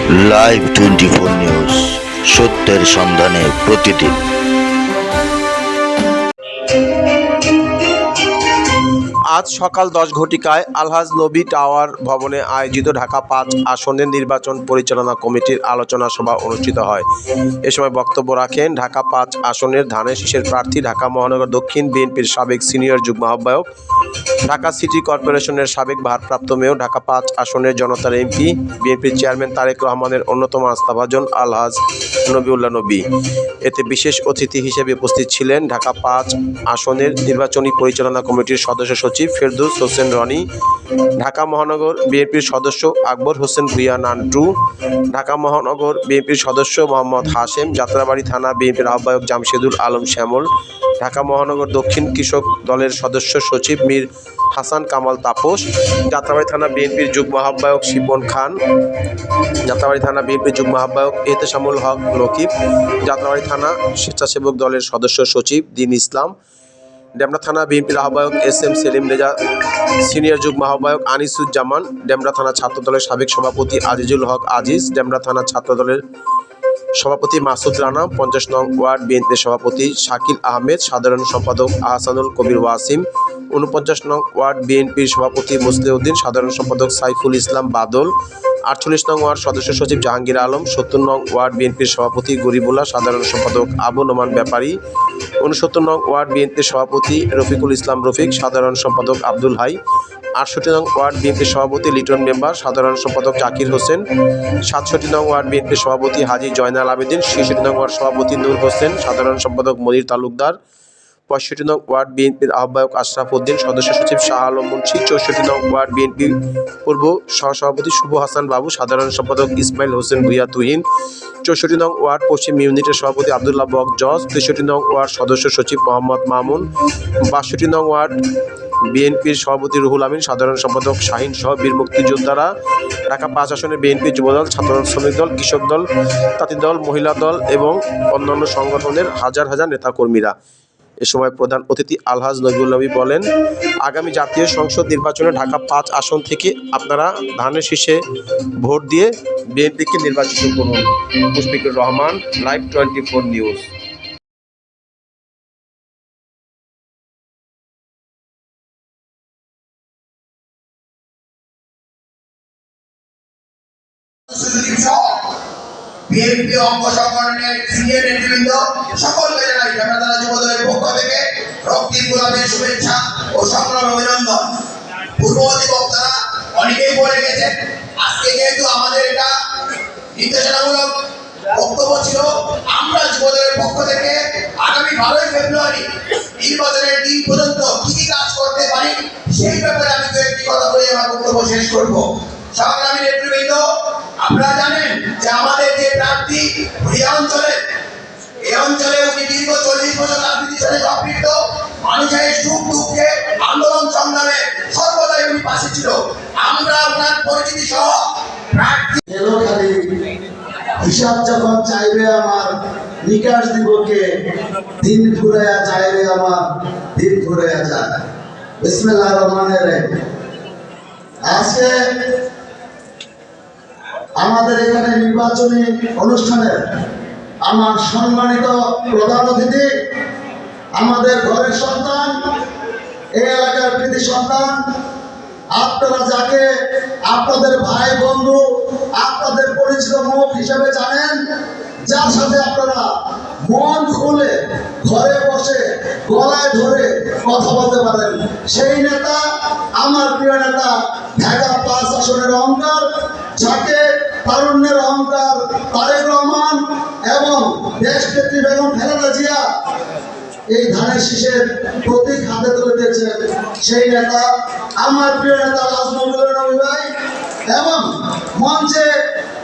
Live 24 news, সত্যের সন্ধানে প্রতিদিন। আজ সকাল 10 ঘটিকায় আলহাজ নবী টাওয়ার ভবনে আয়োজিত ঢাকা 5 আসনের নির্বাচন পরিচালনা কমিটির আলোচনা সভা অনুষ্ঠিত হয়। এ সময় বক্তব্য রাখেন ঢাকা 5 আসনের ধানের শীষের প্রার্থী ঢাকা মহানগর দক্ষিণ বিএনপির সাবেক সিনিয়র যুগ্ম আহ্বায়ক, ঢাকা সিটি কর্পোরেশনের সাবেক ভারপ্রাপ্ত মেয়র, ঢাকা 5 আসনের জনতার এমপি, বিএনপির চেয়ারম্যান তারেক রহমানের অন্যতম আস্থাভাজন আলহাজ নবীউল্লাহ নবী। এতে বিশেষ অতিথি হিসেবে উপস্থিত ছিলেন ঢাকা 5 আসনের নির্বাচনী পরিচালনা কমিটির সদস্য সচিব ফেরদৌস হোসেন রনি, ঢাকা মহানগর বিএনপির সদস্য আকবর হোসেন ভূঁইয়া নান্টু, ঢাকা মহানগর বিএনপির সদস্য মোহাম্মদ হাশেম, যাত্রাবাড়ী থানা বিএনপির আহ্বায়ক জামশেদুল আলম শ্যামল, ঢাকা মহানগর দক্ষিণ কৃষক দলের সদস্য সচিব মীর হাসান কামাল তাপস, যাত্রাবাড়ী থানা বিএনপির যুগ্ম আহ্বায়ক শিপন খান, যাত্রাবাড়ী থানা বিএনপির যুগ্ম আহ্বায়ক এহতেশামুল হক নকিব, যাত্রাবাড়ী থানা স্বেচ্ছাসেবক দলের সদস্য সচিব দীন ইসলাম, ডেমরা থানা বিএনপির আহ্বায়ক SM সেলিম রেজা, সিনিয়র যুগ্ম আহ্বায়ক আনিসুজ্জামান, ডেমরা থানা ছাত্রদলের সাবেক সভাপতি আজিজুল হক আজিজ, ডেমরা থানা ছাত্রদলের সভাপতি মাসুদ রানা, 50 নং ওয়ার্ড বিএনপির সভাপতি শাকিল আহমেদ, সাধারণ সম্পাদক আহসানুল কবির ওয়াসিম, 49 নং ওয়ার্ড বিএনপির সভাপতি মুসলিউদ্দিন, সাধারণ সম্পাদক সাইফুল ইসলাম বাদল, 48 নং ওয়ার্ড সদস্য সচিব জাহাঙ্গীর আলম, 70 নং ওয়ার্ড বিএনপির সভাপতি গরিবুল্লাহ, সাধারণ সম্পাদক আবু নোমান ব্যাপারী, 69 নং ওয়ার্ড বিএনপির সভাপতি রফিকুল ইসলাম রফিক, সাধারণ সম্পাদক আব্দুল হাই, 68 নং ওয়ার্ড বিএনপির সভাপতি লিটন মেম্বার, সাধারণ সম্পাদক জাকির হোসেন, 67 নং ওয়ার্ড বিএনপির সভাপতি হাজী জয়নাল আবেদিন, 66 নং ওয়ার্ড সভাপতি নূর হোসেন, সাধারণ সম্পাদক মনির তালুকদার, 65 নং ওয়ার্ড বিএনপির আহ্বায়ক আশরাফ উদ্দিন, সদস্য সচিব শাহ আলম মুন্সি, 64 নং ওয়ার্ড বিএনপি পূর্ব সহসভাপতি শুভ হাসান বাবু, সাধারণ সম্পাদক ইসমাইল হোসেন ভূঁইয়া তুহিন, 64 নং ওয়ার্ড পশ্চিম ইউনিটের সভাপতি আবদুল্লাহ বক জজ, 63 নং ওয়ার্ড সদস্য সচিব মোহাম্মদ মামুন, 62 নং ওয়ার্ড বিএনপির সভাপতি রুহুল আমিন, সাধারণ সম্পাদক শাহিন সহ বীর মুক্তিযোদ্ধারা, ঢাকা 5 আসনের বিএনপি যুবদল, ছাত্রদল, শ্রমিক দল, কৃষক দল, তাঁতি দল, মহিলা দল এবং অন্যান্য সংগঠনের হাজার হাজার নেতাকর্মীরা। এ সময় প্রধান অতিথি আলহাজ নবীউল্লাহ নবী বলেন, আগামী জাতীয় সংসদ নির্বাচনে ঢাকা 5 আসন থেকে আপনারা ধানের শীষে ভোট দিয়ে বিএনপিকে নির্বাচিত করুন। Mushfiqur Rahman, live 24 news. BNP অঙ্গ সংগঠনের সিনিয়র নেতৃবৃন্দ সকলকে জানাই জনতা যুবদলের পক্ষ থেকে রক্তিম গোলাপের শুভেচ্ছা ও সংগ্রাম অভিনন্দন। পূর্ববর্তী বক্তারা অনেকেই বলে গেছেন, আজকে যেহেতু আমাদের এটা নির্দেশনামূলক বক্তব্য ছিল, আমরা যুবদলের পক্ষ থেকে আগামী 12 ফেব্রুয়ারি নির্বাচনের দিন পর্যন্ত কি কি কাজ করতে পারি সেই ব্যাপারে আমি দু একটি কথা বলে আমার বক্তব্য শেষ করব। সংগ্রামী নেতৃবৃন্দ, আপনারা জানেন যে আমাদের যে প্রার্থী এই অঞ্চলে উনি দীর্ঘ 40 বছর রাজনীতির সাথে সম্পৃক্ত, মানুষের সুখ দুঃখে আন্দোলন সংগ্রামে সর্বদাই উনি পাশে ছিল। আমরা আপনার পরিচিতি সহ প্রার্থী হিসাব যখন চাইবে আমার নিকাশ দিবকে, দিন ঘুরাইয়া চাইবে আমার দিন ঘুরাইয়া যায়। বিসমিল্লাহির রহমানির রহিম। আজকে আমাদের এখানে নির্বাচনী অনুষ্ঠানে আমার সম্মানিত প্রধান অতিথি, আমাদের ঘরের সন্তান, এই এলাকার কৃতি সন্তান, আপনারা যাকে আপনাদের ভাই বন্ধু, আপনাদের পরিচিত মুখ হিসেবে জানেন, যার সাথে আপনারা মন খুলে ঘরে বসে গলায় ধরে কথা বলতে পারেন, সেই নেতা, আমার প্রিয় নেতা, ঢাকা 5 আসনের অহংকার, যাকে তারুণ্যের অহংকার তারেক রহমান এবং দেশ নেত্রী বেগম খালেদা জিয়া এই ধানের শীষের প্রতীক হাতে তুলে দিয়েছেন, সেই নেতা, আমার প্রিয় নেতা আলহাজ নবীউল্লাহ নবী ভাই এবং মঞ্চে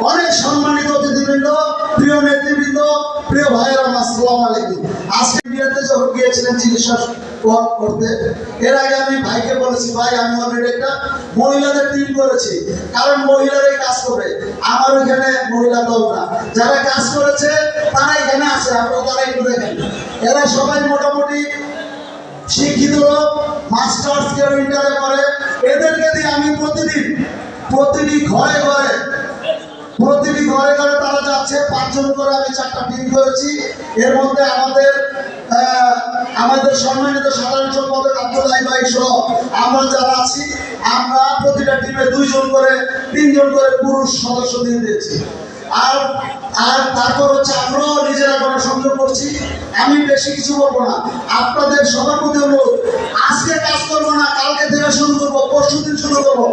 অনেক সম্মানিত অতিথিবৃন্দ, প্রিয় নেতৃবৃন্দ, প্রিয় ভাইয়েরা, আসসালামু আলাইকুম। আজকে বিয়েতে যখন গিয়েছিলেন চিকিৎসা করতে, এর আগে আমি ভাইকে বলেছি, ভাই আমি অলরেডি একটা মহিলাদের টিম করেছি, কারণ মহিলারাই কাজ করবে, আমার ওইখানে মহিলা দল না, যারা কাজ করেছে তারা এখানে আছে, আপনারা তারা একটু দেখেন, এরা সবাই মোটামুটি শিক্ষিত লোক, মাস্টার্স কেউ ইন্টারে করে, এদেরকে দিয়ে আমি প্রতিদিন ঘরে ঘরে প্রতিটি ঘরে ঘরে তারা যাচ্ছে, 5 জন করে আমি 4টা টিম করেছি। এর মধ্যে আমাদের সম্মানিত সাধারণ সম্পাদক আব্দুল্লাহ ভাই সহ আমরা যারা আছি, আমরা প্রতিটা টিমে 2 জন করে 3 জন করে পুরুষ সদস্য দিয়ে দিয়েছি। আর তারপর হচ্ছে আমরাও নিজেরা গণসংযোগ করছি। আমি বেশি কিছু বলবো না, আপনাদের সবার প্রতি অনুরোধ, আজকে কাজ করবো না, কালকে থেকে শুরু করবো, পরশু দিন শুরু করবো,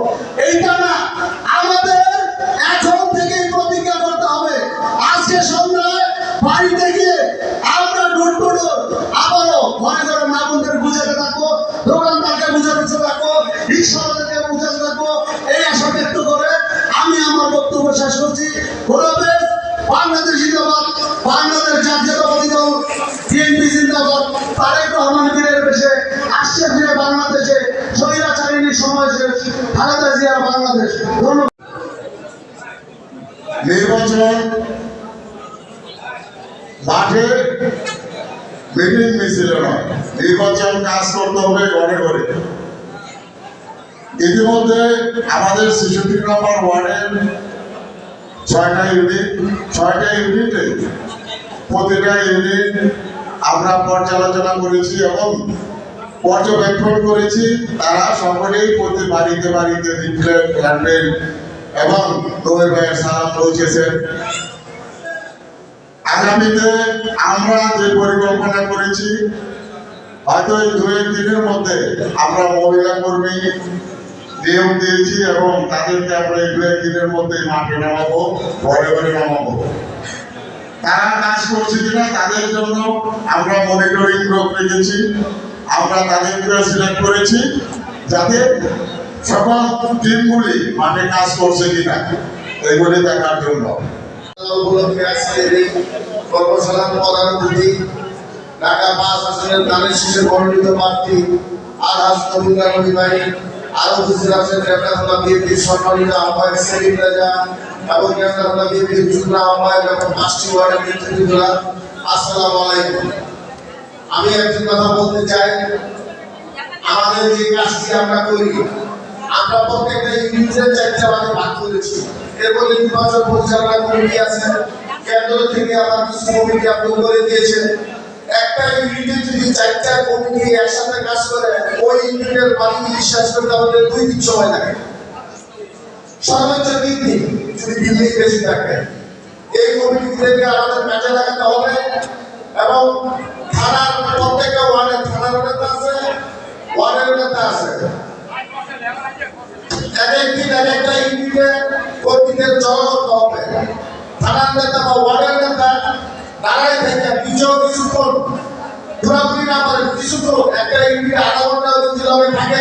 এইটা না, আমাদের এখন থেকেই প্রতিজ্ঞা করতে হবে। আজকে সন্ধ্যায় বাড়িতে গিয়ে আমরা ডোর টু ডোর আবারও ঘরে ঘরে মা বোনদের বুঝাতে থাকবো, দোকানদারকে বুঝাতে থাকবো, রিক্সাওয়ালাদেরকে বুঝাতে থাকবো। এই আশা ব্যক্ত করে আমি আমার বক্তব্য শেষ করছি। বাংলাদেশ জিন্দাবাদ, বাংলাদেশ জাতীয়তাবাদী দল বিএনপি জিন্দাবাদ। তারেক রহমান বীরের বেশে আসছে ফিরে বাংলাদেশে, স্বৈরাচারিণীর সময় শেষ, খালেদা জিয়ার বাংলাদেশ। ধন্যবাদ। নির্বাচন মাঠে মিটিং মিছিল নয়, নির্বাচন কাজ করতে হবে ঘরে ঘরে। ইতিমধ্যে আমাদের 66 নম্বর ওয়ার্ডের 6টা ইউনিটে প্রতিটা ইউনিট আমরা পর্যালোচনা করেছি এবং পর্যবেক্ষণ করেছি। তারা সকলেই প্রতি বাড়িতে বাড়িতে লিফলেট, হ্যান্ডবিল এবং রবি ভাইয়ের সালাম পৌঁছেছেন। আগামীতে আমরা যে পরিকল্পনা করেছি, হয়তো এই 2-1 দিনের মধ্যে আমরা মহিলা কর্মী নিয়োগ দিয়েছি এবং তাদেরকে আমরা এই 2-1 দিনের মধ্যে মাঠে নামাবো, ঘরে ঘরে নামাবো। তারা কাজ করছে কিনা তাদের জন্য আমরা মনিটরিং গ্রুপ রেখেছি। আমরা তাদেরকে সিলেক্ট করেছি যাতে সকল টিমগুলি মাঠে কাজ করছে কিনা এইগুলি দেখার জন্য। কর্মশালার প্রধান অতিথি ঢাকা 5 আসনের ধানের শীষের মনোনীত প্রার্থী আলহাজ নবী ভাই, আরো উপস্থিত আছেন নেতারা বিএনপির সম্মানিত আহ্বায়ক সেলিম রাজা এবং নেতারা বিএনপির যুগ্ম আহ্বায়ক এবং 5টি ওয়ার্ডের নেতৃত্বরা। আসসালামু আলাইকুম। আমি একটা কথা বলতে চাই, আমাদের যে কাজটি আমরা করি, আমরা প্রত্যেকটা ইউনিটের 4টা ভাগে ভাগ করেছি। এরপর নির্বাচন পরিচালনা কমিটি আছে, কেন্দ্র থেকে আবার কিছু কমিটি আপনি করে দিয়েছেন। একটা ইউনিটে যদি 4টা কমিটি একসাথে কাজ করে, ওই ইউনিটের মালিক বিশ্বাস করতে আমাদের 2 দিন সময় লাগে, সর্বোচ্চ 3 দিন যদি দিল্লি বেশি থাকে। এই কমিটিগুলোকে আমাদের কাজে লাগাতে হবে এবং থানার প্রত্যেকটা ওয়ার্ডে থানার নেতা আছে, ওয়ার্ডের নেতা আছে। একদিন একটা ইউনিটে কর্মীদের জড়ো করতে হবে। থানার নেতা বা ওয়ার্ডের নেতা দাঁড়ায় থেকে কিছুক্ষণ ঘোরাঘুরি না করে কিছুক্ষণ একটা ইউনিটে আধা ঘন্টা যদি থাকে,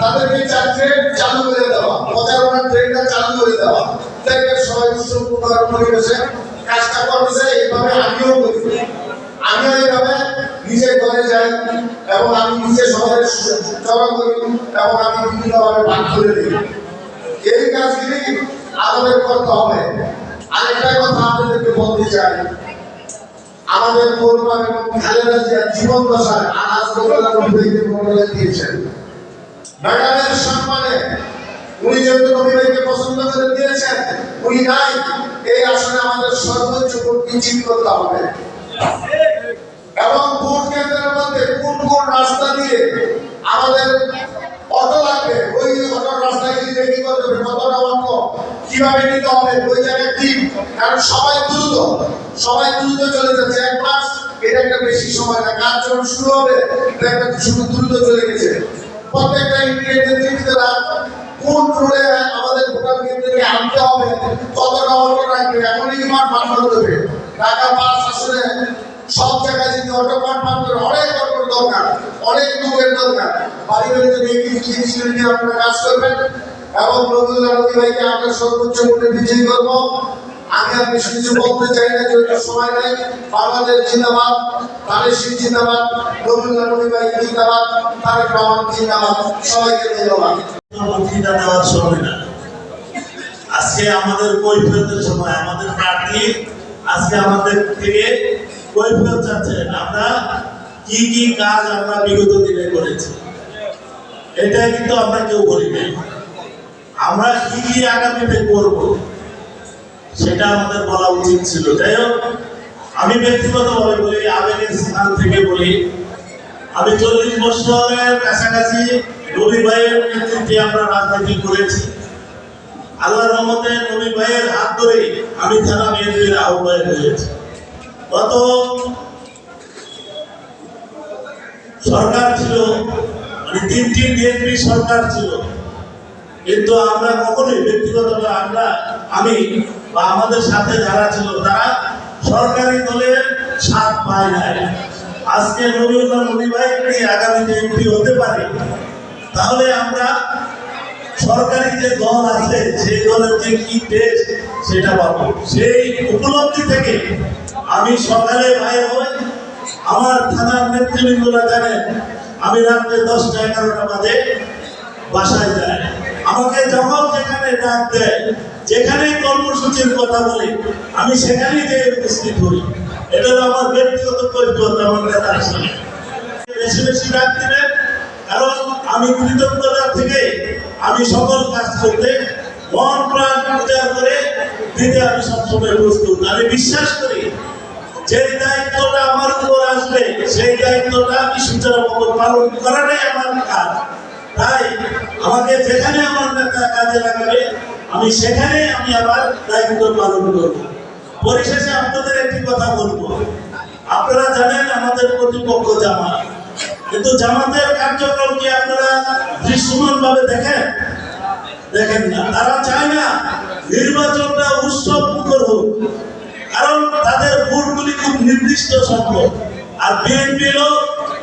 তাদেরকে 4 ট্রেন চালু করে দেওয়া, প্রচারণার ট্রেনটা চালু করে দেওয়া, থেকে সবাই সুন্দর পরিবেশে কাজটা করতেছে। এইভাবে আমিও করি, আমিও এইভাবে নিজে ঘরে যাই এবং আমি নিজে শহরে জড়ো করি এবং আমি বিভিন্নভাবে ভাগ করে দিই। এই কাজগুলি আমাদের করতে হবে। আরেকটা কথা আপনাদেরকে বলতে চাই, আমাদের পরিবার এবং খালেদা জিয়ার জীবন দশায় আলহাজ নবীকে মনোনয়ন দিয়েছেন। ম্যাডামের সম্মানে উনি যেহেতু নবী ভাইকে পছন্দ করে দিয়েছেন, উনি নাই, এই আসনে আমাদের সর্বোচ্চ ভোট নিশ্চিত করতে হবে এবং ভোট কেন্দ্রের মধ্যে কোন কোন রাস্তা দিয়ে আমাদের অটো লাগবে, ওই অটোর রাস্তায় গিয়ে কি করতে হবে, কতটা অটো কিভাবে নিতে হবে, ওই জায়গায় ঠিক। কারণ সবাই দ্রুত চলে যাচ্ছে, 1 মাস এটা একটা বেশি সময় না, কাজ যখন শুরু হবে একটা শুধু দ্রুত চলে গেছে। প্রত্যেকটা ইন্ডিভিজুয়াল কোন রোডে আমাদের ভোটার কেন্দ্রে আনতে হবে, কতটা অটো রাখবে, এখনই মাঠ পার করতে হবে। ঢাকা 5 আসলে সব জায়গায় যদি অটো পার করে অনেক অটোর দরকার, অনেক লোকের দরকার। বাড়ি বাড়িতে এই জিনিসগুলো নিয়ে আপনারা কাজ করবেন এবং নবী ভাইকে আমরা সর্বোচ্চ ভোটে বিজয়ী করব। আমি আর বেশি কিছু বলতে চাই না, যেহেতু সময় নেই। বাংলাদেশ জিন্দাবাদ, তারেক জিন্দাবাদ, নবী ভাই জিন্দাবাদ, তারেক রহমান জিন্দাবাদ। সবাইকে ধন্যবাদ। বক্তৃতা দেওয়ার সময় না, আজকে আমাদের কৈফিয়তের সময়। আমাদের প্রার্থী আজকে আমাদের থেকে কৈফিয়ত চাচ্ছেন, আমরা কি কি কাজ আমরা বিগত দিনে করেছি, এটা কিন্তু আমরা কেউ বলি নাই। আমরা কি কি আগামীতে করব সেটা আমাদের বলা উচিত ছিল। যাই হোক, আমি ব্যক্তিগতভাবে বলি, আবেগের স্থান থেকে বলি, আমি 40 বছরের কাছাকাছি নবী ভাইয়ের নেতৃত্বে আমরা রাজনীতি করেছি। আল্লাহর রহমতে নবী ভাইয়ের হাত ধরে আমি থানা বিএনপির আহ্বায়ক হয়েছি। গত সরকার ছিল, মানে 3টি বিএনপি সরকার ছিল, কিন্তু আমরা কখনোই ব্যক্তিগতভাবে আমি বা আমাদের সাথে যারা ছিল তারা সরকারি দলের স্বাদ পায় নাই। আজকে নবীউল্লাহ নবী ভাই যদি আগামীতে এমপি হতে পারে, তাহলে আমরা সরকারি যে দল আছে সেই দলের যে কি দেশ সেটা পাবো। সেই উপলব্ধি থেকে আমি সকালে বাইর হই, আমার থানার নেতৃবৃন্দরা জানেন আমি রাত্রে 10টা-11টা বাজে বাসায় যাই। আমাকে যখন যেখানে ডাক দেয়, যেখানে কর্মসূচির কথা বলে, আমি সেখানেই যে উপস্থিত হই। এটা হলো আমার ব্যক্তিগত কৈফিয়ত। আমার নেতার সঙ্গে বেশি বেশি ডাক দিবেন, কারণ আমি কৃতজ্ঞতা থেকে আমি সকল কাজ করতে মন প্রাণ উজাড় করে দিতে আমি সবসময় প্রস্তুত। আমি বিশ্বাস করি যে দায়িত্বটা আমার উপর আসবে সেই দায়িত্বটা আমি সুচারুভাবে পালন করাটাই আমার কাজ। তাই আমাকে যেখানে আমার নেতা কাজে লাগাবে আমি সেখানে আমি আমার দায়িত্ব পালন করব। পরিশেষে আপনাদের একটি কথা বলবো, আপনারা জানেন আমাদের প্রতিপক্ষ জামাত, কিন্তু জামাতের কার্যক্রম কি আপনারা দৃশ্যমান ভাবে দেখেন না। তারা চায় না নির্বাচনটা উৎসব মুখর হোক, কারণ তাদের ভোটগুলি খুব নির্দিষ্ট সংখ্যক। আর বিএনপি হলো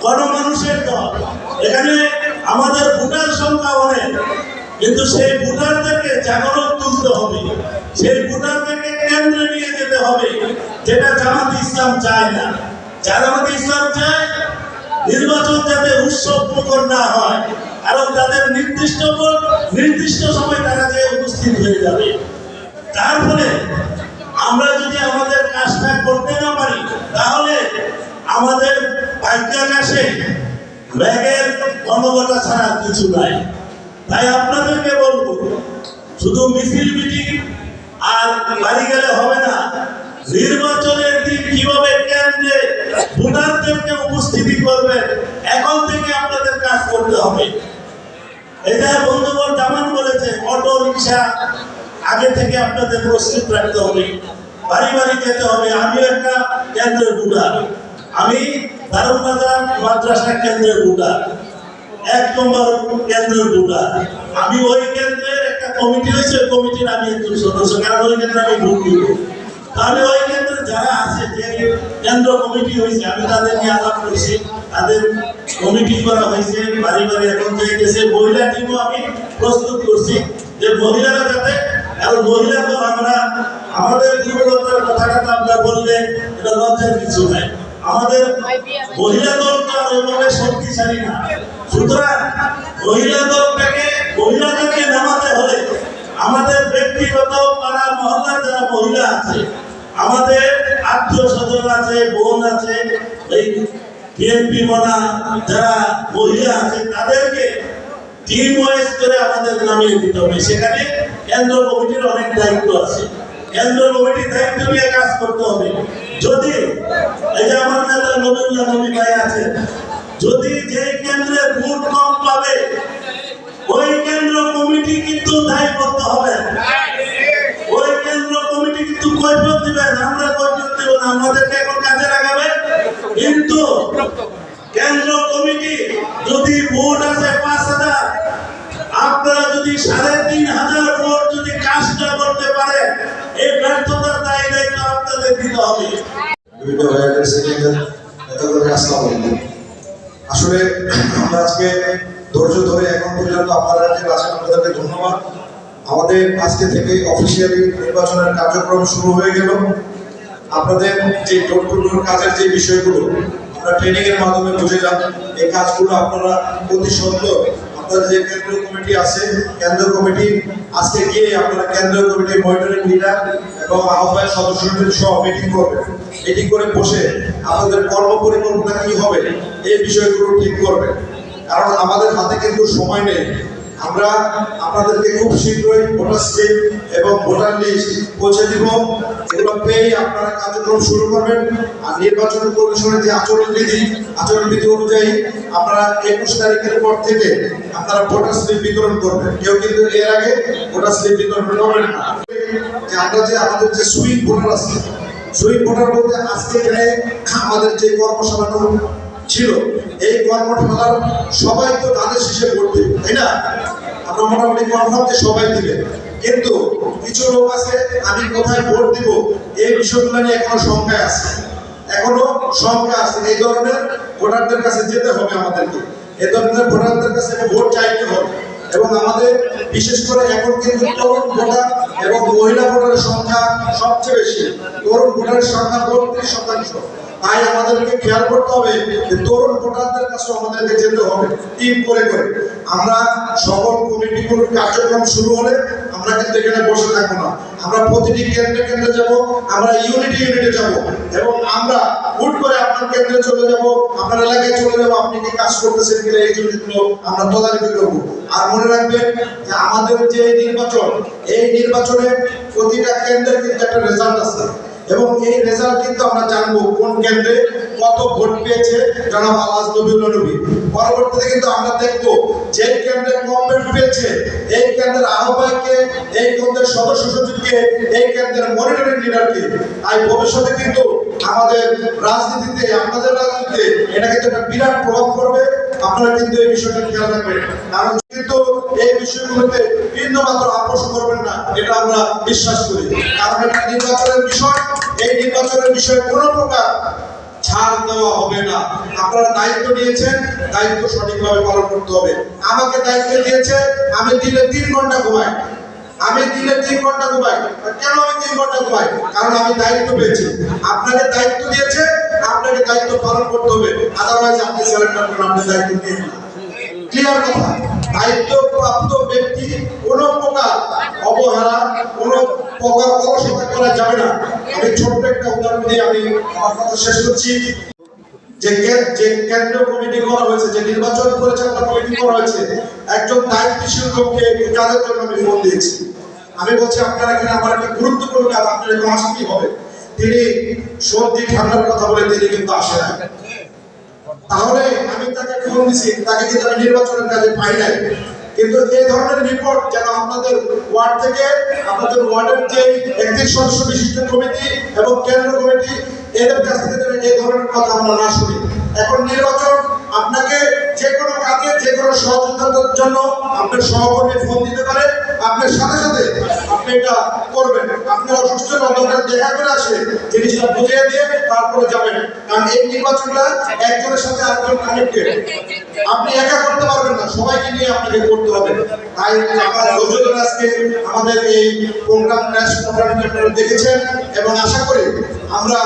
গণমানুষের দল, এখানে আমাদের ভোটার সংখ্যা অনেক, কিন্তু সেই ভোটারদেরকে জাগরণ তুলতে হবে, সেই ভোটারদেরকে কেন্দ্রে নিয়ে যেতে হবে, যেটা জামাত ইসলাম চায় না। জামাত ইসলাম চায় নির্বাচন যাতে উৎসব মুখর না হয়, কারণ তাদের নির্দিষ্ট সময় তারা যে উপস্থিত হয়ে যাবে। তারপরে আমরা যদি আমাদের কাজটা করতে না পারি, তাহলে আমাদের ভাগ্যাকাশে ব্যাগের গণবটা ছাড়া কিছু নাই। তাই আপনাদেরকে বলবো, শুধু মিছিল মিটিং আর বাড়ি গেলে হবে না। নির্বাচনের দিন কিভাবে কেন্দ্রে ভোটারদেরকে উপস্থিতি করবেন, এখন থেকে আপনাদের কাজ করতে হবে। এটা বন্ধুবর জামান বলেছে, অটো রিক্সা আগে থেকে আপনাদের প্রস্তুত রাখতে হবে, বাড়ি বাড়ি যেতে হবে। আমিও একটা কেন্দ্রের ভোটার, আমি দারুল বাজার মাদ্রাসা কেন্দ্রের ভোটার, 1 নম্বর কেন্দ্রের ভোটার। আমি ওই কেন্দ্রের একটা কমিটি হয়েছে, ওই কমিটির আমি একজন সদস্য, কারণ ওই কেন্দ্রে আমি ভোট দিব। তাহলে ওই কেন্দ্রে যারা আছে, যে কেন্দ্র কমিটি হয়েছে, আমি তাদের নিয়ে আলাপ করছি, তাদের কমিটি করা হয়েছে, বাড়ি বাড়ি এখন যাইতেছে। মহিলা টিমও আমি প্রস্তুত করছি, যে মহিলারা যাতে, কারণ মহিলা তো আমরা আমাদের দুর্বলতার কথাটা আমরা বললে এটা লজ্জার কিছু নাই। আমাদের মহিলা দল তো আর ওইভাবে শক্তিশালী না। সুতরাং মহিলাদেরকে নামাতে হলে আমাদের ব্যক্তিগত পাড়া মহল্লার যারা মহিলা আছে, আমাদের আত্মীয় স্বজন আছে, বোন আছে, এই বিএনপি মনা যারা মহিলা আছে, তাদেরকে টিম ওয়াইজ করে আমাদের নামিয়ে দিতে হবে। সেখানে কেন্দ্র কমিটির অনেক দায়িত্ব আছে, কেন্দ্র কমিটির দায়িত্ব নিয়ে কাজ করতে হবে। যদি এই যে আমার নেতা নবীউল্লাহ নবী ভাই আছে, যদি যে কেন্দ্রে ভোট কম পাবে ওই কেন্দ্র কমিটি কিন্তু দায়ী করতে হবে, ওই কেন্দ্র কমিটি কিন্তু কৈফিয়ত দিবেন। আমরা কৈফিয়ত দেব না, আমাদেরকে এখন কাজে লাগাবে। কিন্তু কেন্দ্র কমিটি যদি ভোট আছে 5000, আপনারা যদি 3500 ভোট যদি কাজটা করতে পারে, এই ব্যর্থতার দায় দায়িত্ব আপনাদের দিতে হবে। আসলে আমরা আজকে ধৈর্য ধরে এখন পর্যন্ত আপনারা যে আছেন আপনাদেরকে ধন্যবাদ। আমাদের আজকে থেকে অফিসিয়ালি নির্বাচনের কার্যক্রম শুরু হয়ে গেল। আপনাদের যে ডোর টু ডোর কাজের যে বিষয়গুলো আমরা ট্রেনিং এর মাধ্যমে বুঝে যান, এই কাজগুলো আপনারা অতি সত্ত্বর আপনাদের যে কেন্দ্রীয় কমিটি আছে, কেন্দ্রীয় কমিটি আজকে গিয়ে আপনারা কেন্দ্রীয় কমিটির মনিটরিং লিডার এবং আহ্বায়ক সদস্যদের সহ মিটিং করবেন। মিটিং করে বসে আপনাদের কর্মপরিকল্পনা কি হবে এই বিষয়গুলো ঠিক করবেন, কারণ আমাদের হাতে কিন্তু সময় নেই। আমরা আপনাদেরকে খুব শীঘ্রই ভোটার স্লিপ এবং ভোটার লিস্ট পৌঁছে দিব। এগুলো পেয়ে আপনারা কার্যক্রম শুরু করবেন। আর নির্বাচন কমিশনের যে আচরণবিধি অনুযায়ী আপনারা 21 তারিখের পর থেকে আপনারা ভোটার স্লিপ বিতরণ করবেন। কেউ কিন্তু এর আগে ভোটার স্লিপ বিতরণ করবেন না। যে আমরা যে আমাদের যে সুইং ভোটার আছে, সুইং ভোটার বলতে আজকে এখানে আমাদের যে কর্মশালাটা ছিল, এই কর্মশালার সবাই তো ধানের শীষে ভোট দেবে, তাই না? আমরা মোটামুটি কনফার্ম যে সবাই দিবে, কিন্তু কিছু লোক আছে আমি কোথায় ভোট দিব এই বিষয়গুলো নিয়ে এখনো সংখ্যায় আছে, এই ধরনের ভোটারদের কাছে যেতে হবে আমাদেরকে, এই ধরনের ভোটারদের কাছে ভোট চাইতে হবে। এবং আমাদের বিশেষ করে এখন কিন্তু তরুণ ভোটার এবং মহিলা ভোটারের সংখ্যা সবচেয়ে বেশি। তরুণ ভোটারের সংখ্যা 32%। তাই আমাদেরকে খেয়াল করতে হবে যে তরুণ ভোটারদের কাছে আমাদেরকে যেতে হবে টিম করে। আমরা সকল কমিটিগুলোর কার্যক্রম শুরু হলে আমরা কিন্তু এখানে বসে থাকবো না, আমরা প্রতিটি কেন্দ্রে যাব, আমরা ইউনিটে যাব এবং আমরা হুট করে আপনার কেন্দ্রে চলে যাব, আপনার এলাকায় চলে যাব, আপনি কি কাজ করতেছেন কিনা এই জিনিসগুলো আমরা তদারকি করবো। আর মনে রাখবেন যে আমাদের যে নির্বাচন, এই নির্বাচনে প্রতিটা কেন্দ্রের কিন্তু একটা রেজাল্ট আছে এবং এই রেজাল্ট কিন্তু আমরা জানবো কোন কেন্দ্রে কত ভোট পেয়েছে জনাব আলহাজ নবীউল্লাহ নবী। পরবর্তীতে কিন্তু আমরা দেখবো যে কেন্দ্রে কম ভোট পেয়েছে এই কেন্দ্রের আহ্বায়ককে, এই কেন্দ্রের সদস্য সচিবকে, এই কেন্দ্রের মনিটরিং লিডারকে। তাই ভবিষ্যতে কিন্তু আমাদের রাজনীতিতে, আপনাদের রাজনীতিতে এটা কিন্তু একটা বিরাট প্রভাব পড়বে। আপনারা কিন্তু এই বিষয়টা খেয়াল রাখবেন, কারণ কিন্তু এই বিষয়গুলোতে ভিন্ন মাত্র আপোষ করবেন না, এটা আমরা বিশ্বাস করি। কারণ এটা নির্বাচনের বিষয়, এই নির্বাচনের বিষয়ে কোনো প্রকার ছাড় দেওয়া হবে না। আপনারা দায়িত্ব নিয়েছেন, দায়িত্ব সঠিকভাবে পালন করতে হবে। আমাকে দায়িত্ব দিয়েছে, আমি দিনে 3 ঘন্টা ঘুমাই। কেন আমি 3 ঘন্টা ঘুমাই? কারণ আমি দায়িত্ব পেয়েছি। আপনাকে দায়িত্ব দিয়েছে, আপনাকে দায়িত্ব পালন করতে হবে, আদারওয়াইজ আপনি সিলেক্টর করেন, আপনি দায়িত্ব নিয়ে না। ক্লিয়ার কথা? দায়িত্বপ্রাপ্ত ব্যক্তি কোনো প্রকার অবহেলা, কোনো প্রকার অলসতা করা যাবে না। আমি ছোট্ট একটা উদাহরণ দিয়ে আমি আমার কথা শেষ করছি। যে কেন্দ্রীয় কমিটি করা হয়েছে, যে নির্বাচন পরিচালনা কমিটি করা হয়েছে, একজন দায়িত্বশীল লোককে কাজের জন্য আমি ফোন দিয়েছি। আমি বলছি আপনারা এখানে আমার একটা গুরুত্বপূর্ণ কাজ, আপনার এখানে আসতেই হবে। তিনি সর্দি ঠান্ডার কথা বলে তিনি কিন্তু আসে না। তাহলে আমি তাকে ফোন দিছি, তাকে কিন্তু আমি নির্বাচনের কাজে পাই নাই। কিন্তু এই ধরনের রিপোর্ট যেন আপনাদের ওয়ার্ড থেকে, আপনাদের ওয়ার্ডের যে 31 সদস্য বিশিষ্ট কমিটি এবং কেন্দ্র কমিটি, এদের কাছ থেকে যেন এই ধরনের কথা আমরা না শুনি। এখন নির্বাচন, আপনাকে যে কোনো কাজে, যে কোনো সহযোগিতার জন্য আপনার সহকর্মী ফোন দিতে পারে, আপনার সাথে সাথে আপনি এটা করবেন। আপনি অসুস্থ দরকার দেখা করে আসে, জিনিসটা বুঝিয়ে দিয়ে তারপরে যাবেন। কারণ এই নির্বাচনটা একজনের সাথে আরেকজন কানেক্টেড, আপনি একা করতে পারবেন না, সবাইকে নিয়ে আপনাকে করতে হবে। তাই আপনারা ধৈর্য ধরে আজকে আমাদের এই প্রোগ্রাম আপনারা দেখেছেন এবং আশা করি আমরা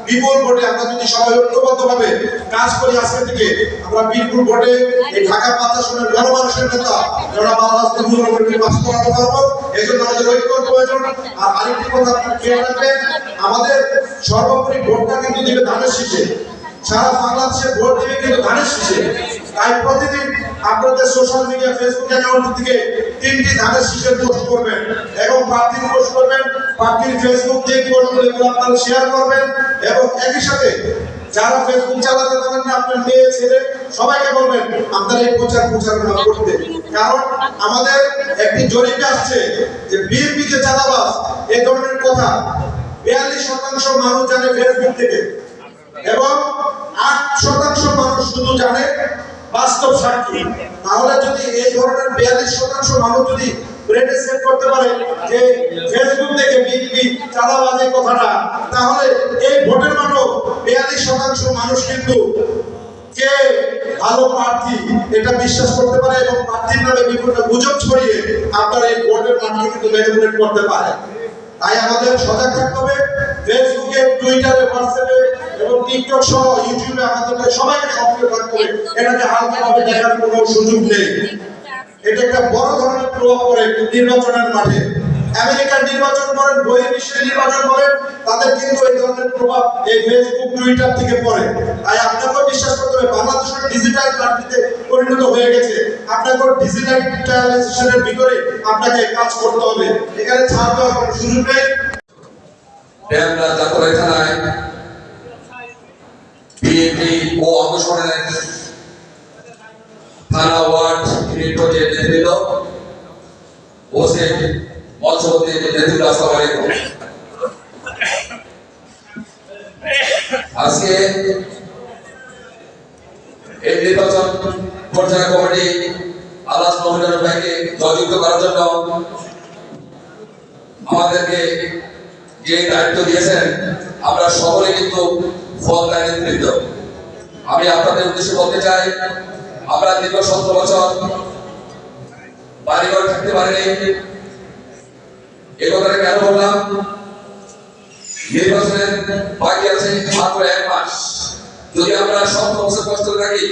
বিপুল ভোটে, আমরা যদি সবাই ঐক্যবদ্ধভাবে কাজ করি আজকে থেকে, আমরা বিপুল ভোটে এই ঢাকা 5 আসনের গণমানুষের নেতা জনাব আলহাজ নবীউল্লাহ নবীকে পাস করাতে পারবো। এই জন্য আমাদের ঐক্য প্রয়োজন। আর আরেকটি কথা আপনারা খেয়াল রাখবেন, আমাদের সর্বোপরি ভোটটা কিন্তু দিবে ধানের শীষে। সারা বাংলাদেশে ভোট দিবে কিন্তু ধানের শীষে। তাই প্রতিদিন আপনাদের সোশ্যাল মিডিয়া, ফেসবুক অ্যাকাউন্ট থেকে 3টি ধানের শীষের পোস্ট করবেন এবং প্রার্থীর পোস্ট করবেন, প্রার্থীর ফেসবুক যে পোস্টগুলো এগুলো আপনারা শেয়ার করবেন। এবং একই সাথে যারা ফেসবুক চালাতে পারেন না, আপনার মেয়ে ছেলে সবাইকে বলবেন আপনারা এই প্রচারণা করতে। কারণ আমাদের একটি জরিপে আসছে যে বিএনপি যে চাঁদাবাজ, এই ধরনের কথা 42% মানুষ জানে ফেসবুক থেকে এবং 8% মানুষ শুধু জানে বাস্তব সাক্ষী। তাহলে যদি এই ধরনের 42% মানুষ যদি ব্রেনে সেট করতে পারে যে ফেসবুক থেকে বিএনপি চাঁদাবাজ এই কথাটা, তাহলে এই ভোটের মানুষ 42% মানুষ কিন্তু কে ভালো প্রার্থী এটা বিশ্বাস করতে পারে এবং প্রার্থীর নামে বিভিন্ন গুজব ছড়িয়ে আপনার এই ভোটের মাঠকে কিন্তু ম্যানিপুলেট করতে পারে। তাই আমাদের সজাগ থাকতে হবে। ফেসবুকে, টুইটারে, হোয়াটসঅ্যাপে এবং টিকটক সহ ইউটিউবে আমাদেরকে সবাইকে সক্রিয় থাকতে হবে। এটাকে হালকাভাবে দেখার কোনো সুযোগ নেই। এটা একটা বড় ধরনের প্রভাব পড়ে নির্বাচনের মাঠে। আমেরিকার নির্বাচন করেন, বহির্বিশ্বের নির্বাচন করেন, তাদের কিন্তু এই ধরনের প্রভাব এই ফেসবুক টুইটার থেকে পড়ে। তাই আপনাকেও বিশ্বাস করতে হবে বাংলাদেশের ডিজিটাল ক্রান্তিতে পরিণত হয়ে গেছে। আপনাকে ডিজিটালাইজেশনের ভিতরে আপনাকে কাজ করতে হবে, এখানে ছাড় দেওয়ার কোনো সুযোগ নেই। ড্যামরা যাত্রায় থানায় বিএনপি ও অংশগ্রহণের থানা ওয়ার্ড ইউনিটের নেতৃত্ব ওসি মৎস্যপতি নেতৃত্ব, আসসালামু আলাইকুম। আজকে এই নির্বাচন পরিচালনা কমিটি আলহাজ মহিনুদ্দিন ভাইকে জয়যুক্ত করার জন্য আমাদেরকে যে দায়িত্ব দিয়েছেন, আমরা সকলে কিন্তু ফলদায়ী নেতৃত্ব। আমি আপনাদের উদ্দেশ্যে বলতে চাই, আমরা দীর্ঘ 17 বছর বাড়িঘর থাকতে পারিনি। এ কথাটা কেন বললাম? নির্বাচনের বাকি আছে মাত্র 1 মাস। যদি আমরা 17 বছর কষ্ট করে থাকি,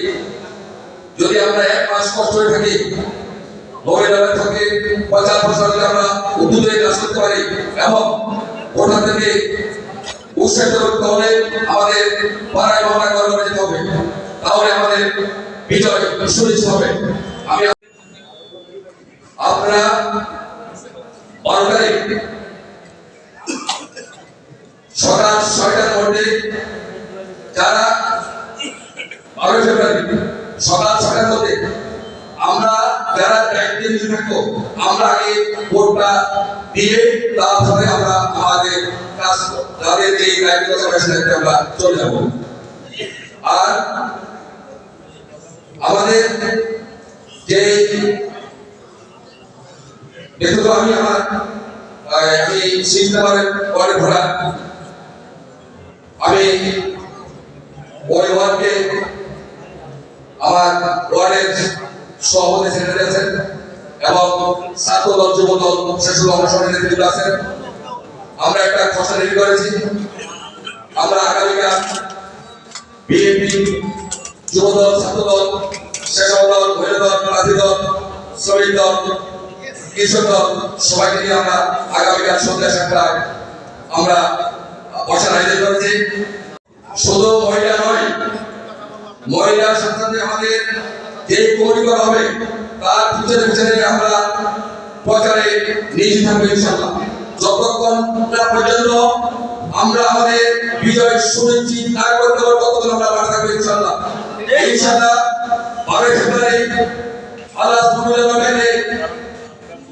যদি আমরা 1 মাস কষ্ট করে থাকি, মহিলাদের থেকে 50 বছর যদি আমরা উদ্যোগে কাজ করতে পারি এবং ভোটারদেরকে উৎসাহিত করতে হলে আমাদের পাড়ায় মহল্লায় ঘরে ঘরে যেতে হবে, তাহলে আমাদের বিজয় সুনিশ্চিত হবে। আমি আপনারা 12 তারিখ সকাল 6টার মধ্যে যারা 12 ফেব্রুয়ারি সকাল 6টার মধ্যে আমরা যারা দায়িত্বে নিয়ে থাকবো, আমরা আগে ভোটটা দিয়ে তারপরে আমরা আমাদের কাজ যাদের যে দায়িত্ব আছে আমরা চলে যাব। আর আমাদের যে দেখো, আমি সিস্টেমের ওয়ার্ডে ভরা, আমি ওই ওয়ার্ডকে আমার ওয়ার্ডের সভাপতি সেক্রেটারি আছেন এবং ছাত্র দল, যুব দল, শিশু অংশগ্রহণের নেতৃত্ব আছেন। আমরা একটা খসড়া রেডি করেছি। আমরা আগামীকাল বিএনপি, যুব দল, ছাত্র দল, শিশু দল, মহিলা দল, প্রার্থী দল, শ্রমিক দল, কৃষক দল সবাইকে নিয়ে আমরা আগামীকাল সন্ধ্যা 7টায় আমরা বসার আয়োজন করেছি। শুধু মহিলা নয়, মহিলার সাথে সাথে আমাদের যে কমিটি করা হবে তার পিছনে পিছনে আমরা প্রচারে নিয়োজিত থাকবো ইনশাআল্লাহ। যতক্ষণ পর্যন্ত আমরা আমাদের বিজয় সুনিশ্চিত না করতে পারবো ততক্ষণ আমরা মাঠে থাকবো ইনশাআল্লাহ। ইনশাআল্লাহ 12 ফেব্রুয়ারি আলহাজ মহিনুদ্দিন ভাইকে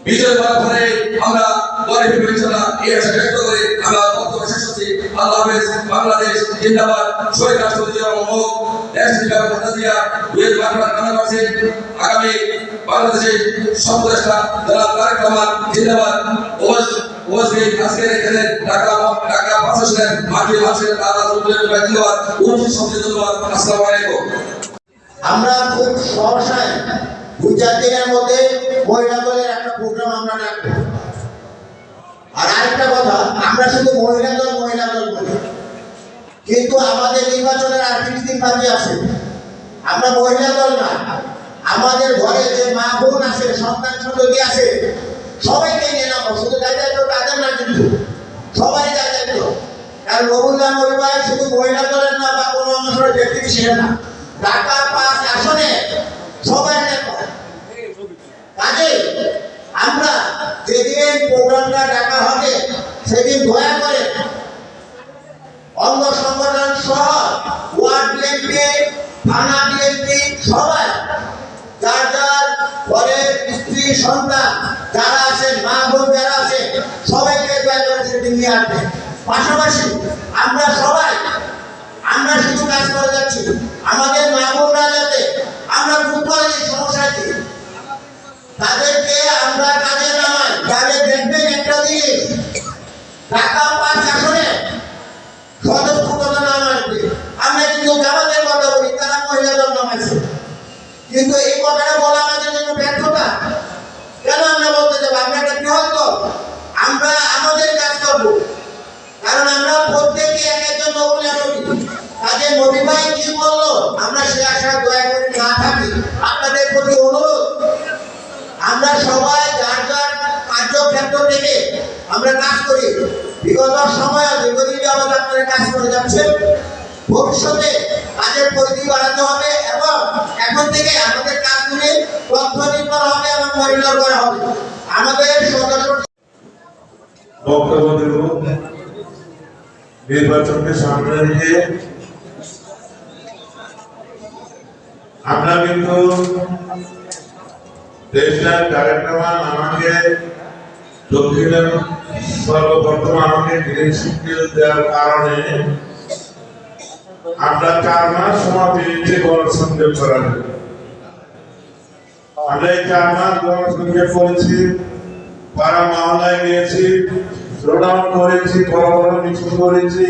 বিজয় ফলাফলে আমরা গড়ে ফিরবো ইনশাআল্লাহ। এই আশা ব্যক্ত করে আমরা বক্তব্য শেষ করছি। আল্লাহ হাফেজ। বাংলাদেশ জিন্দাবাদ। শহীদ রাষ্ট্রপতি জিয়াউর দেশ জিন্দাবাদ। দিয়া দুয়ের বাংলা নামে আছে আগামী বাংলাদেশের সর্বদেশটা যারা তারেক রহমান জিন্দাবাদ। ওয়াজকে আজকে এখানে ঢাকা প্রশাসনের মাটি মানুষের আল্লাহ জিন্দাবাদ। উন্নতি সমিতি ধন্যবাদ। আসসালামু আলাইকুম। আমরা খুব সহসায় 2-4 দিনের মধ্যে মহিলা দলের একটা প্রোগ্রাম আমরা রাখবো। আর আরেকটা কথা, আমরা শুধু মহিলা দল বলি, কিন্তু আমাদের নির্বাচনের আর 30 দিন বাকি আছে। আমরা মহিলা দল না, আমাদের ঘরে যে মা বোন আছে, সন্তান সন্ততি আছে, সবাইকে নিয়ে নামো। শুধু দায়িত্ব তাদের না, কিন্তু সবাই দায়িত্ব। কারণ মহুল্লা মহিলা শুধু মহিলা দলের না বা কোনো অংশের ব্যক্তি বিশেষ না, ঢাকা 5 আসনে সবাই নেতা। কাজে আমরা যেদিন প্রোগ্রামটা ডাকা হবে সেদিন দয়া করে অঙ্গ সংগঠন সহ ওয়ার্ড বিএনপি, থানা বিএনপি সবাই যার যার ঘরের স্ত্রী সন্তান যারা আছেন, মা বোন যারা আছে, সবাইকে দয়া করে সেদিন নিয়ে আসবে। পাশাপাশি আমরা সবাই শুধু কাজ করে যাচ্ছি, আমাদের মা বোনরা যাতে আমরা বুঝতে সমস্যা কি তাদেরকে আমরা কাজে নামাই। তাদের দেখবেন একটা জিনিস, ঢাকা 5 আসনে সদস্যতা নাম আসবে। আমরা কিন্তু জামাতের কথা বলি, তারা মহিলা দল নামাইছে, কিন্তু এই কথাটা বলা আমাদের জন্য ব্যর্থতা। কেন আমরা বলতে যাবো? আমরা একটা বৃহৎ দল, আমরা আমাদের কাজ করবো। কারণ আমরা প্রত্যেকে এক একজন নবীলা নবী। কাজে নবী ভাই কি বললো আমরা সে আশা দয়া করে না থাকি। আপনাদের প্রতি অনুরোধ, আমরা সবাই যার যার কার্যক্ষেত্র থেকে আমরা কাজ করি। বিগত সময়ে দীর্ঘদিন যাবত আপনারা কাজ করে যাচ্ছেন। ভবিষ্যতে কাজের পরিধি বাড়াতে হবে এবং এখন থেকে আমাদের কাজগুলি তথ্য নির্ভর হবে এবং মনিটর করা হবে। আমাদের সদস্য বক্তব্য দেব নির্বাচনকে সামনে রেখে আমরা কিন্তু দেশটার ডাইরেক্টর আমাকে দক্ষিণের সর্বপ্রথম আমাকে গ্রিন সিগন্যাল দেওয়ার কারণে আমরা 4 মাস সময় পেয়েছি গণসংযোগ করার। আমরা এই 4 মাস গণসংযোগ করেছি, পাড়া মহল্লায় গিয়েছি, স্লোডাউন করেছি, বড় বড় মিছিল করেছি।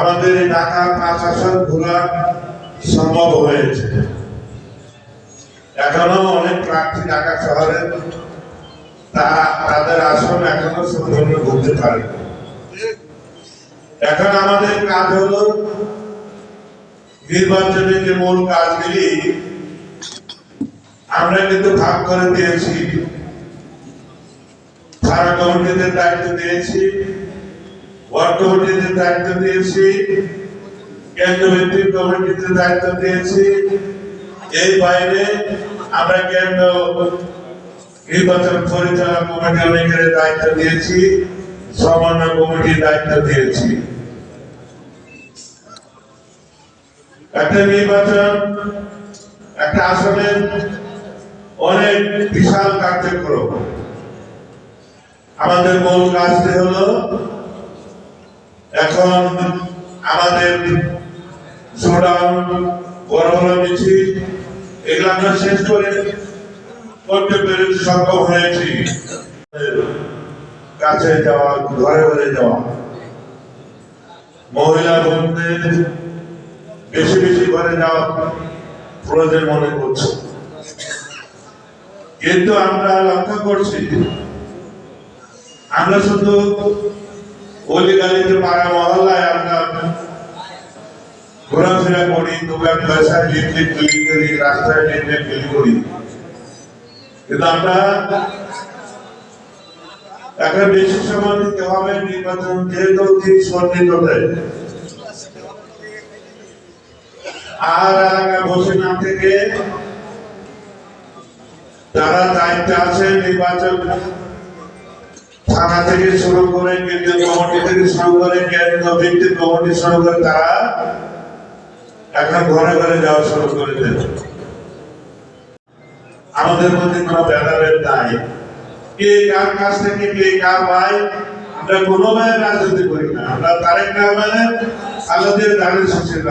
আমাদের এই ঢাকা 5 আসন ঘোরা সম্ভব হয়েছে। এখনো অনেক প্রার্থী ঢাকা শহরে তাদের আসন এখনো সম্পূর্ণ ঘুরতে পারে। এখন আমাদের কাজ হলো নির্বাচনের যে মূল কাজগুলি আমরা কিন্তু ভাগ করে দিয়েছি। থানা কমিটিদের দায়িত্ব দিয়েছি, ওয়ার্ড কমিটিদের দায়িত্ব দিয়েছি, কেন্দ্রভিত্তিক কমিটিতে দায়িত্ব দিয়েছি। এই বাইরে আমরা কেন্দ্র নির্বাচন পরিচালনা কমিটি অনেকের দায়িত্ব দিয়েছি, সমন্বয় কমিটির দায়িত্ব দিয়েছি। একটা নির্বাচন একটা আসনের অনেক বিশাল কার্যক্রম। আমাদের মূল কাজটি হলো এখন আমাদের শোডাউন, বড় বড় মিছিল এগুলো আমরা শেষ করে করতে পেরেছি, সক্ষম হয়েছি। কাছে যাওয়া, ঘরে ঘরে যাওয়া, মহিলা বোনদের বেশি বেশি ঘরে যাওয়া প্রয়োজন মনে করছে। কিন্তু আমরা লক্ষ্য করছি আমরা শুধু অলিগালিতে পাড়া মহল্লায় আমরা ঘোরাফেরা করি, দোকান ব্যবসায় লিফলেট বিলি করি, রাস্তায় লিফলেট বিলি করি, কিন্তু আমরা একটা বেশি সময় দিতে হবে নির্বাচন যেহেতু সন্নিহিত আর এলাকা বসে না থেকে যারা দায়িত্বে আছে নির্বাচন থানা থেকে শুরু করে কেন্দ্রীয় কমিটি থেকে শুরু করে কেন্দ্র ভিত্তিক কমিটি শুরু করে তারা এখন ঘরে ঘরে যাওয়া শুরু করে দেবে। আমাদের মধ্যে কোনো ভেদাভেদ নাই, কে কার কাছ থেকে কে কার ভাই। আমরা কোনো ভাই রাজনীতি করি না, আমরা তারেক রহমানের আলাদের দাঁড়িয়ে শেষের